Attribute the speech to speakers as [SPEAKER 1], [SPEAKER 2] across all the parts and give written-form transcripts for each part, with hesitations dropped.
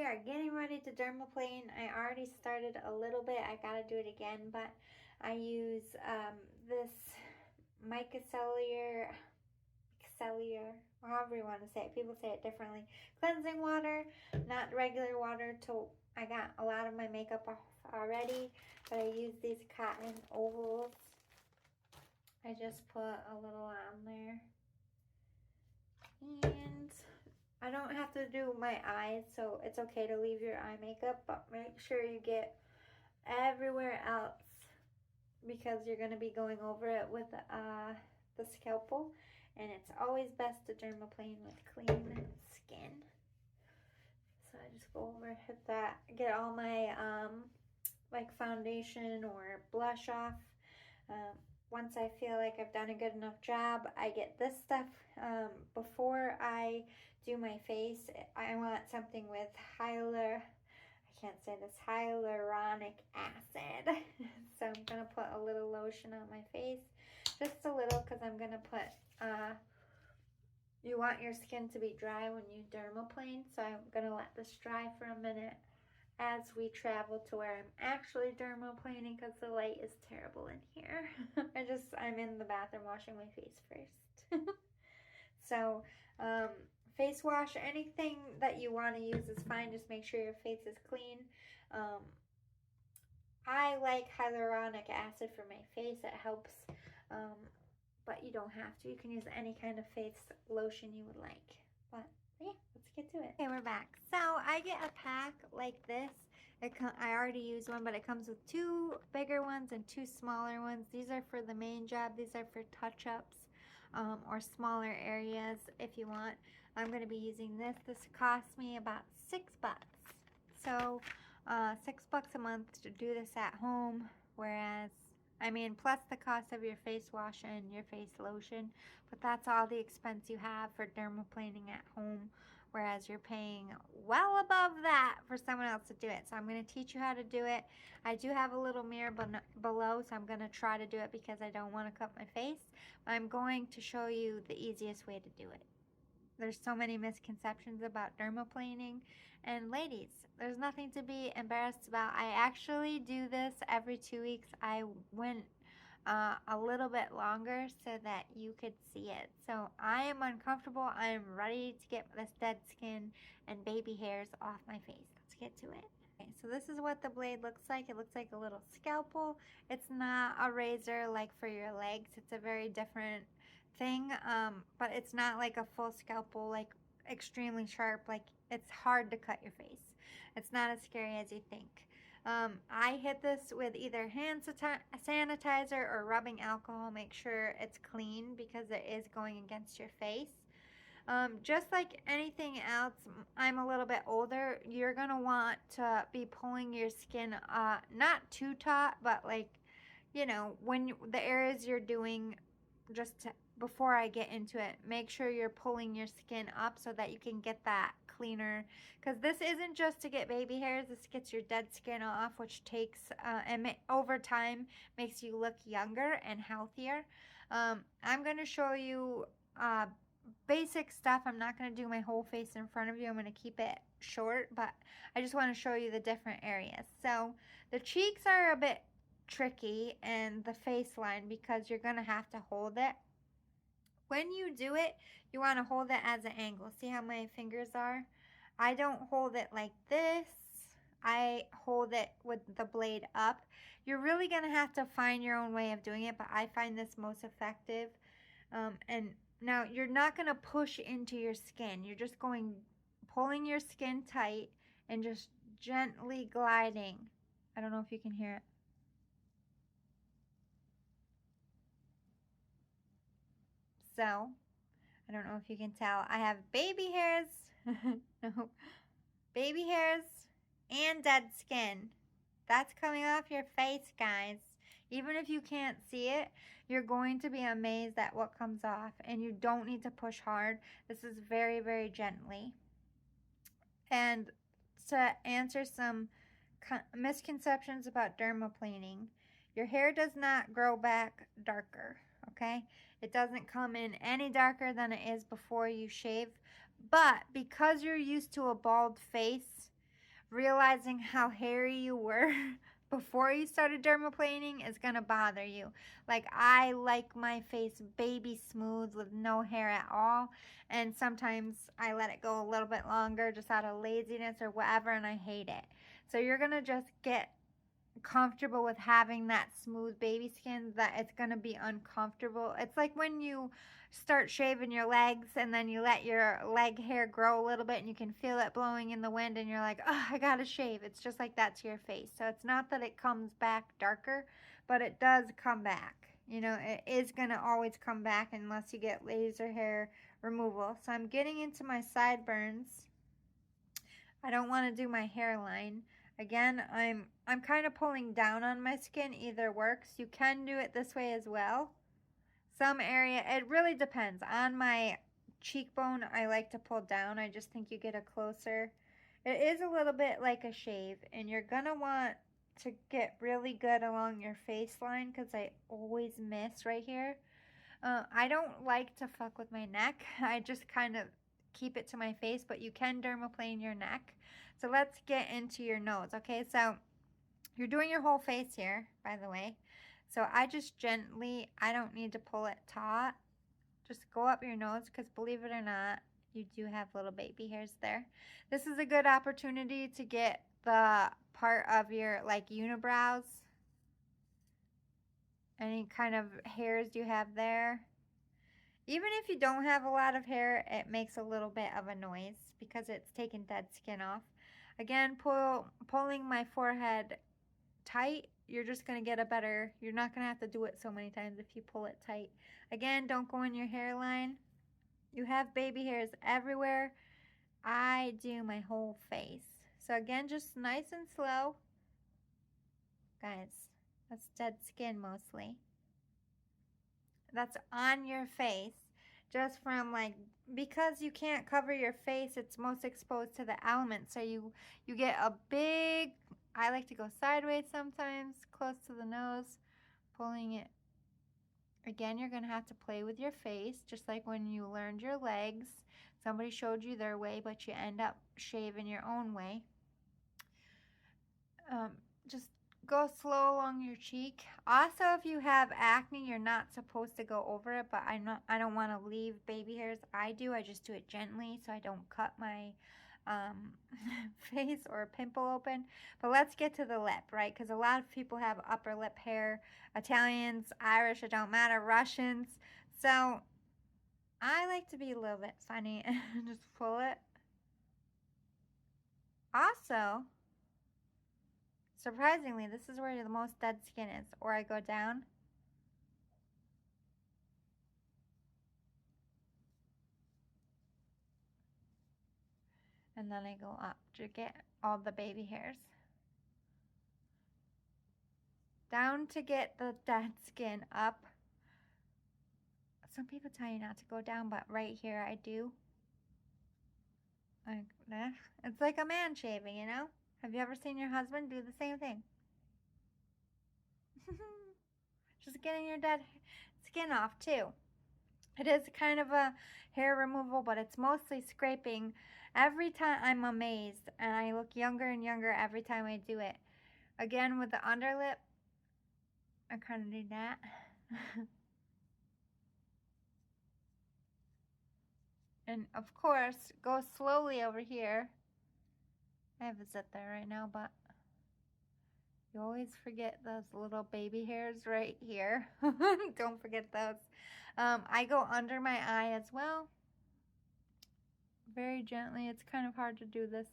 [SPEAKER 1] are getting ready to dermaplane. I already started a little bit. I gotta do it again, but I use this micellar, however you want to say it. People say it differently. Cleansing water, not regular water. I got a lot of my makeup off already, but I use these cotton ovals. I just put a little on there. And I don't have to do my eyes, so it's okay to leave your eye makeup, but make sure you get everywhere else because you're going to be going over it with the scalpel, and it's always best to dermaplane with clean skin. So I just go over, hit that, get all my like foundation or blush off. Once I feel like I've done a good enough job, I get this stuff. Before I do my face, I want something with hyaluronic acid. So I'm going to put a little lotion on my face. Just a little, because I'm going to put, you want your skin to be dry when you dermaplane. So I'm going to let this dry for a minute as we travel to where I'm actually dermaplaning, because the light is terrible in here. I'm in the bathroom washing my face first. So face wash, anything that you want to use is fine. Just make sure your face is clean. I like hyaluronic acid for my face. It helps, but you don't have to. You can use any kind of face lotion you would like. But yeah, let's get to it. Okay, we're back. So I get a pack like this. I already used one, but it comes with 2 bigger ones and 2 smaller ones. These are for the main job. These are for touch-ups or smaller areas if you want. I'm going to be using this. This cost me about $6. So $6 a month to do this at home, whereas plus the cost of your face wash and your face lotion, but that's all the expense you have for dermaplaning at home, whereas you're paying well above that for someone else to do it. So I'm going to teach you how to do it. I do have a little mirror below, so I'm going to try to do it because I don't want to cut my face. I'm going to show you the easiest way to do it. There's so many misconceptions about dermaplaning, and ladies, there's nothing to be embarrassed about. I actually do this every 2 weeks. I went a little bit longer so that you could see it. So I am uncomfortable. I am ready to get this dead skin and baby hairs off my face. Let's get to it. Okay, so this is what the blade looks like. It looks like a little scalpel. It's not a razor like for your legs. It's a very different thing, but it's not like a full scalpel, like extremely sharp. Like, it's hard to cut your face. It's not as scary as you think. I hit this with either hand sanitizer or rubbing alcohol. Make sure it's clean because it is going against your face. Just like anything else, I'm a little bit older. You're going to want to be pulling your skin, not too taut, but like, when the areas you're doing, before I get into it, make sure you're pulling your skin up so that you can get that cleaner, because this isn't just to get baby hairs. This gets your dead skin off, which takes over time makes you look younger and healthier. I'm going to show you basic stuff. I'm not going to do my whole face in front of you. I'm going to keep it short, but I just want to show you the different areas. So the cheeks are a bit tricky, and the face line, because you're going to have to hold it. When you do it, you want to hold it as an angle. See how my fingers are? I don't hold it like this. I hold it with the blade up. You're really going to have to find your own way of doing it, but I find this most effective. And now you're not going to push into your skin. You're just pulling your skin tight and just gently gliding. I don't know if you can hear it. So, I don't know if you can tell. I have baby hairs. No. Baby hairs and dead skin. That's coming off your face, guys. Even if you can't see it, you're going to be amazed at what comes off. And you don't need to push hard. This is very, very gently. And to answer some misconceptions about dermaplaning, your hair does not grow back darker. Okay, it doesn't come in any darker than it is before you shave, but because you're used to a bald face, realizing how hairy you were before you started dermaplaning is going to bother you. Like, I like my face baby smooth with no hair at all, and sometimes I let it go a little bit longer just out of laziness or whatever, and I hate it. So you're going to just get comfortable with having that smooth baby skin, that it's going to be uncomfortable. It's like when you start shaving your legs and then you let your leg hair grow a little bit and you can feel it blowing in the wind and you're like, oh, I gotta shave. It's just like that to your face. So it's not that it comes back darker, but it does come back. You know, it is going to always come back unless you get laser hair removal. So I'm getting into my sideburns. I don't want to do my hairline. Again, I'm kind of pulling down on my skin. Either works. You can do it this way as well. Some area, it really depends. On my cheekbone, I like to pull down. I just think you get a closer. It is a little bit like a shave, and you're going to want to get really good along your face line because I always miss right here. I don't like to fuck with my neck. I just kind of keep it to my face, but you can dermaplane your neck. So let's get into your nose, okay? So you're doing your whole face here, by the way. So I just gently, I don't need to pull it taut. Just go up your nose because believe it or not, you do have little baby hairs there. This is a good opportunity to get the part of your like unibrows. Any kind of hairs you have there. Even if you don't have a lot of hair, it makes a little bit of a noise because it's taking dead skin off. Again, pulling my forehead tight, you're just going to get a better, you're not going to have to do it so many times if you pull it tight. Again, don't go in your hairline. You have baby hairs everywhere. I do my whole face. So again, just nice and slow. Guys, that's dead skin mostly. That's on your face. Just from like, because you can't cover your face, it's most exposed to the elements. So you get a big, I like to go sideways sometimes, close to the nose, pulling it. Again, you're going to have to play with your face, just like when you learned your legs. Somebody showed you their way, but you end up shaving your own way. Just go slow along your cheek. Also, if you have acne, you're not supposed to go over it, but I don't want to leave baby hairs. I do. I just do it gently so I don't cut my face or a pimple open. But let's get to the lip, right? Because a lot of people have upper lip hair. Italians, Irish, it don't matter, Russians. So I like to be a little bit funny and just pull it. Also, surprisingly, this is where the most dead skin is. Or I go down. And then I go up to get all the baby hairs. Down to get the dead skin, up. Some people tell you not to go down, but right here I do. Like that. It's like a man shaving, you know? Have you ever seen your husband do the same thing? Just getting your dead skin off too. It is kind of a hair removal, but it's mostly scraping. Every time I'm amazed, and I look younger and younger every time I do it. Again, with the underlip, I kind of do that. And of course, go slowly over here. I have a zit there right now, but you always forget those little baby hairs right here. Don't forget those. I go under my eye as well. Very gently. It's kind of hard to do this.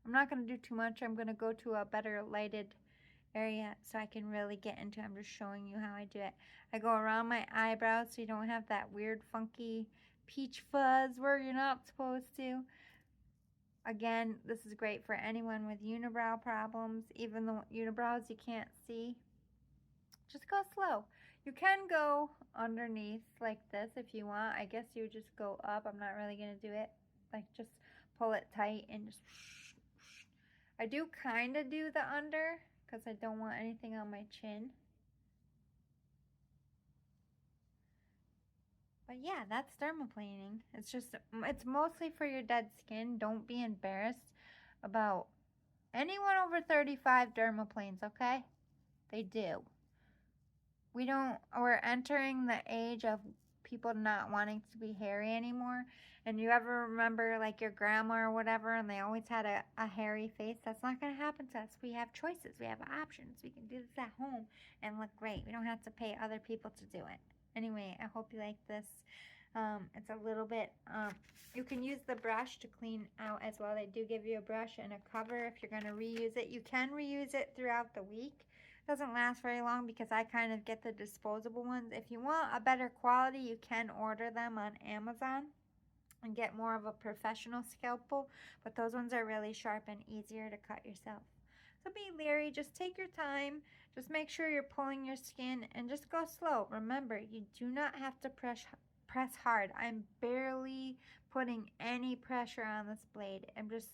[SPEAKER 1] I'm not going to do too much. I'm going to go to a better lighted area so I can really get into it. I'm just showing you how I do it. I go around my eyebrows so you don't have that weird funky peach fuzz where you're not supposed to. Again, this is great for anyone with unibrow problems. Even the unibrows you can't see. Just go slow. You can go underneath like this if you want. I guess you just go up. I'm not really going to do it. Like just pull it tight and just... I do kind of do the under because I don't want anything on my chin. But yeah, that's dermaplaning. It's mostly for your dead skin. Don't be embarrassed about Anyone over 35 dermaplanes, okay? They do. We're entering the age of people not wanting to be hairy anymore. And you ever remember like your grandma or whatever, and they always had a hairy face? That's not going to happen to us. We have choices. We have options. We can do this at home and look great. We don't have to pay other people to do it. Anyway, I hope you like this. It's a little bit, you can use the brush to clean out as well. They do give you a brush and a cover if you're going to reuse it. You can reuse it throughout the week. It doesn't last very long because I kind of get the disposable ones. If you want a better quality, you can order them on Amazon and get more of a professional scalpel, but those ones are really sharp and easier to cut yourself. So be leery, just take your time, just make sure you're pulling your skin and just go slow. Remember, you do not have to press hard. I'm barely putting any pressure on this blade. I'm just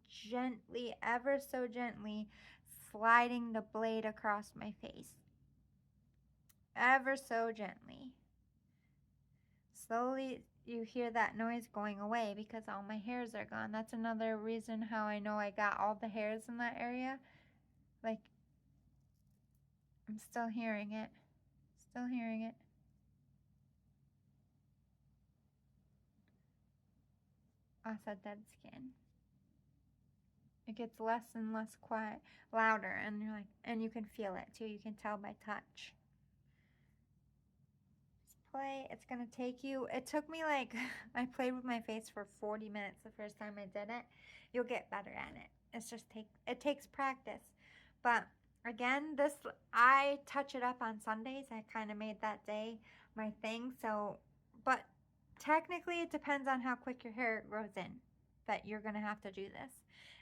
[SPEAKER 1] gently, ever so gently, sliding the blade across my face. Ever so gently. Slowly, you hear that noise going away because all my hairs are gone. That's another reason how I know I got all the hairs in that area. Like, I'm still hearing it. Still hearing it. Also dead skin. It gets less and less quiet, louder, and you're like, and you can feel it too. You can tell by touch. Just play. It's gonna take you. It took me like I played with my face for 40 minutes the first time I did it. You'll get better at it. It takes practice. But again, I touch it up on Sundays. I kind of made that day my thing. So, but technically, it depends on how quick your hair grows in. That you're gonna have to do this.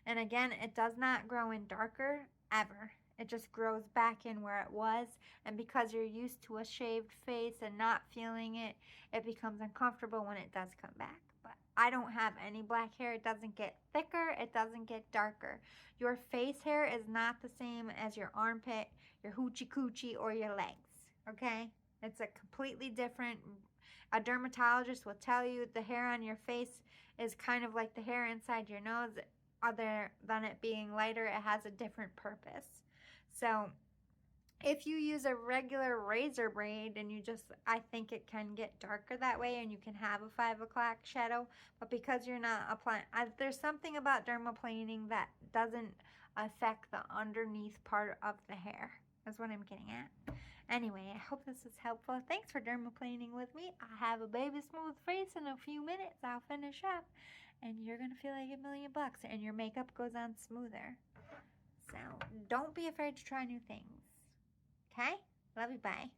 [SPEAKER 1] And again, it does not grow in darker, ever. It just grows back in where it was. And because you're used to a shaved face and not feeling it, it becomes uncomfortable when it does come back. But I don't have any black hair. It doesn't get thicker. It doesn't get darker. Your face hair is not the same as your armpit, your hoochie coochie, or your legs. Okay? It's a completely different. A dermatologist will tell you the hair on your face is kind of like the hair inside your nose. Other than it being lighter, it has a different purpose. So if you use a regular razor braid and I think it can get darker that way and you can have a 5 o'clock shadow, but because you're not applying, there's something about dermaplaning that doesn't affect the underneath part of the hair. That's what I'm getting at. Anyway, I hope this was helpful. Thanks for dermaplaning with me. I have a baby smooth face. In a few minutes, I'll finish up. And you're going to feel like $1,000,000 and your makeup goes on smoother. So don't be afraid to try new things. Okay? Love you. Bye.